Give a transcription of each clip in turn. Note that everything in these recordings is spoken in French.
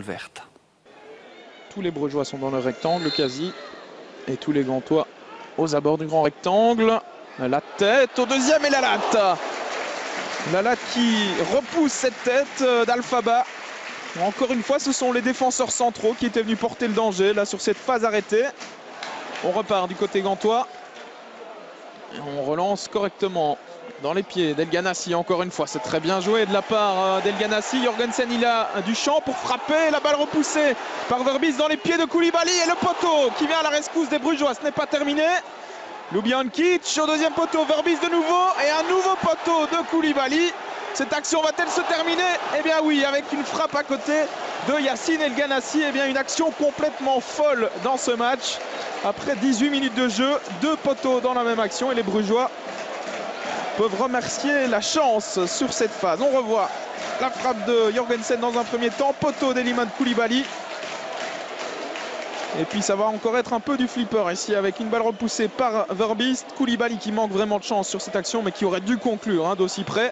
verte. Tous les Brugeois sont dans le rectangle quasi. Et tous les Gantois aux abords du grand rectangle. La tête au deuxième et la latte. La latte qui repousse cette tête d'Alphaba. Encore une fois, ce sont les défenseurs centraux qui étaient venus porter le danger là sur cette phase arrêtée. On repart du côté gantois. Et on relance correctement dans les pieds d'El Ghanassi. Encore une fois, c'est très bien joué de la part d'El Ghanassi. Jorgensen, il a du champ pour frapper. La balle repoussée par Verbis dans les pieds de Koulibaly. Et le poteau qui vient à la rescousse des Brugeois. Ce n'est pas terminé. Ljubijankic au deuxième poteau. Verbis de nouveau. Et un nouveau poteau de Koulibaly. Cette action va-t-elle se terminer? Eh bien oui, avec une frappe à côté de Yacine El Ghanassi. Eh bien une action complètement folle dans ce match. Après 18 minutes de jeu, 2 poteaux dans la même action. Et les Brugeois peuvent remercier la chance sur cette phase. On revoit la frappe de Jorgensen dans un premier temps. Poteau d'Elimane Koulibaly. Et puis ça va encore être un peu du flipper ici avec une balle repoussée par Verbis. Koulibaly qui manque vraiment de chance sur cette action mais qui aurait dû conclure d'aussi près.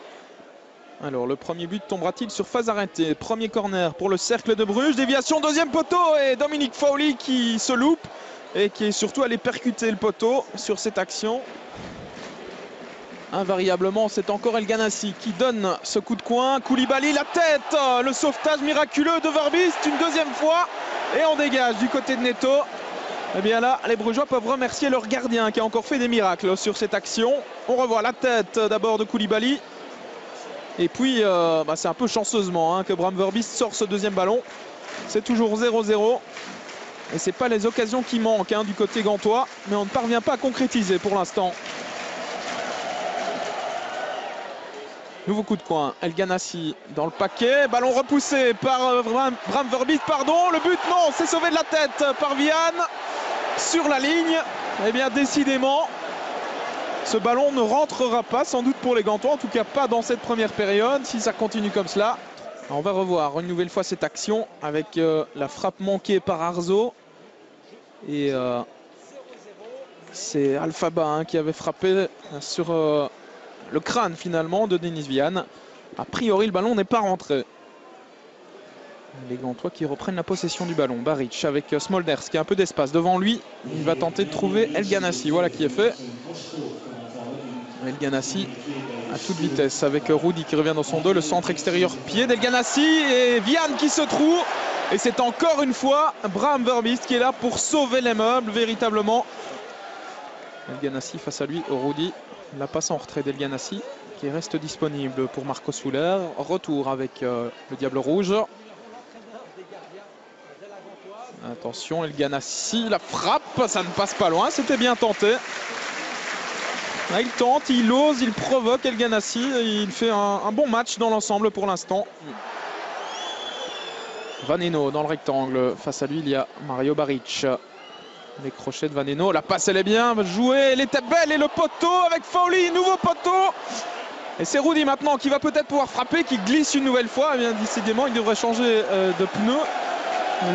Alors le premier but tombera-t-il sur phase arrêtée? Premier corner pour le Cercle de Bruges. Déviation, deuxième poteau et Dominique Fowley qui se loupe et qui est surtout allé percuter le poteau sur cette action. Invariablement, c'est encore El Ghanassi qui donne ce coup de coin. Koulibaly, la tête, le sauvetage miraculeux de Verbis une deuxième fois. Et on dégage du côté de Neto. Et bien là, les Brugeois peuvent remercier leur gardien qui a encore fait des miracles sur cette action. On revoit la tête d'abord de Koulibaly. Et puis, c'est un peu chanceusement que Bram Verbis sort ce deuxième ballon. C'est toujours 0-0. Et ce n'est pas les occasions qui manquent du côté gantois. Mais on ne parvient pas à concrétiser pour l'instant. Nouveau coup de coin. El Ghanassi dans le paquet. Ballon repoussé par Bram Verbis. Pardon, le but, non, c'est sauvé de la tête par Vian. Sur la ligne. Eh bien, décidément, ce ballon ne rentrera pas, sans doute pour les Gantois, en tout cas pas dans cette première période, si ça continue comme cela. Alors on va revoir une nouvelle fois cette action avec la frappe manquée par Arzo. Et c'est Alphaba qui avait frappé sur le crâne finalement de Denis Vian. A priori le ballon n'est pas rentré. Les Gantois qui reprennent la possession du ballon. Baric avec Smolders qui a un peu d'espace devant lui. Il va tenter de trouver El Ghanassi. Voilà qui est fait. El Ghanassi à toute vitesse avec Rudy qui revient dans son dos. Le centre extérieur pied d'El Ghanassi et Vian qui se trouve. Et c'est encore une fois Bram Verbis qui est là pour sauver les meubles véritablement. El Ghanassi face à lui, Rudy. La passe en retrait d'El Ghanassi qui reste disponible pour Marco Soler. Retour avec le Diable Rouge. Attention, El Ghanassi, la frappe, ça ne passe pas loin, c'était bien tenté. Là, il tente, il ose, il provoque El Ghanassi. Il fait un bon match dans l'ensemble pour l'instant. Vaneno dans le rectangle. Face à lui, il y a Mario Baric. Les crochets de Vaneno. La passe, elle est bien jouée. Elle était belle. Et le poteau avec Fowley. Nouveau poteau. Et c'est Rudy maintenant qui va peut-être pouvoir frapper, qui glisse une nouvelle fois. Eh bien, décidément, il devrait changer de pneu.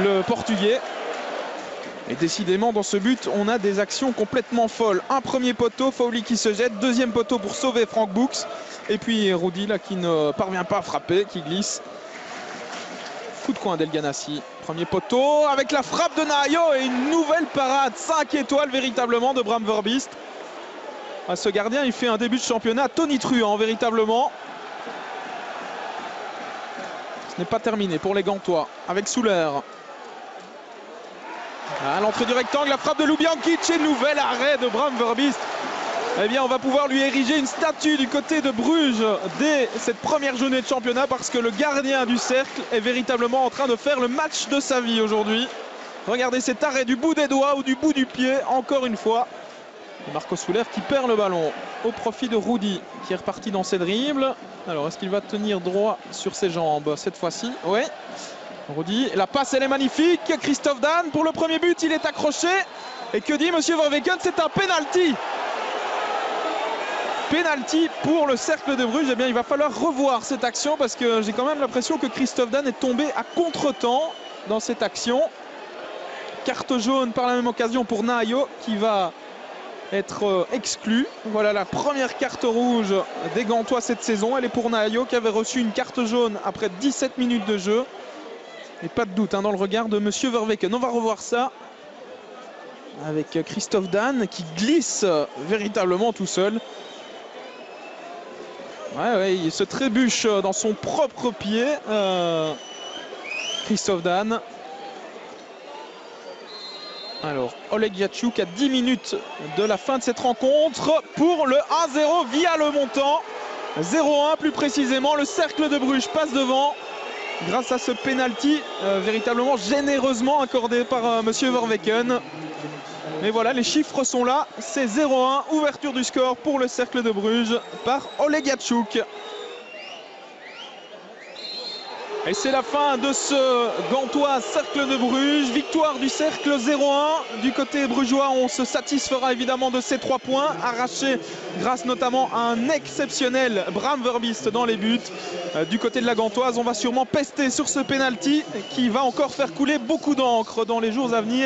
Le Portugais. Et décidément, dans ce but, on a des actions complètement folles. Un premier poteau, Fowley qui se jette. Deuxième poteau pour sauver Frank Books. Et puis Rudy, là, qui ne parvient pas à frapper, qui glisse. Coup de coin d'El Ghanassi. Premier poteau avec la frappe de Nahayo et une nouvelle parade. 5 étoiles véritablement de Bram Verbis. Ce gardien, il fait un début de championnat tonitruant véritablement. Ce n'est pas terminé pour les Gantois avec Souler. À l'entrée du rectangle, la frappe de Ljubijankic et nouvel arrêt de Bram Verbis. Eh bien, on va pouvoir lui ériger une statue du côté de Bruges dès cette première journée de championnat parce que le gardien du cercle est véritablement en train de faire le match de sa vie aujourd'hui. Regardez cet arrêt du bout des doigts ou du bout du pied, encore une fois. Et Marco Soler qui perd le ballon au profit de Rudy qui est reparti dans ses dribbles. Alors, est-ce qu'il va tenir droit sur ses jambes cette fois-ci? Oui. Rudy, la passe elle est magnifique. Christophe Dan pour le premier but, il est accroché. Et que dit Monsieur Verweken? C'est un penalty. Penalty pour le Cercle de Bruges. Eh bien, il va falloir revoir cette action parce que j'ai quand même l'impression que Christophe Dan est tombé à contre-temps dans cette action. Carte jaune par la même occasion pour Nahayo qui va être exclu. Voilà la première carte rouge des Gantois cette saison. Elle est pour Nahayo qui avait reçu une carte jaune après 17 minutes de jeu. Et pas de doute dans le regard de Monsieur Verweken. On va revoir ça avec Christophe Dan qui glisse véritablement tout seul. Ouais, il se trébuche dans son propre pied. Christophe Dan. Alors, Oleg Yachuk à 10 minutes de la fin de cette rencontre pour le 1-0 via le montant. 0-1 plus précisément. Le Cercle de Bruges passe devant grâce à ce penalty véritablement généreusement accordé par Monsieur Verweken. Mais voilà, les chiffres sont là. C'est 0-1, ouverture du score pour le Cercle de Bruges par Oleg Yachuk. Et c'est la fin de ce Gantois Cercle de Bruges. Victoire du Cercle 0-1. Du côté brugeois, on se satisfera évidemment de ces 3 points arrachés grâce notamment à un exceptionnel Bram Verbiest dans les buts. Du côté de la Gantoise, on va sûrement pester sur ce penalty qui va encore faire couler beaucoup d'encre dans les jours à venir.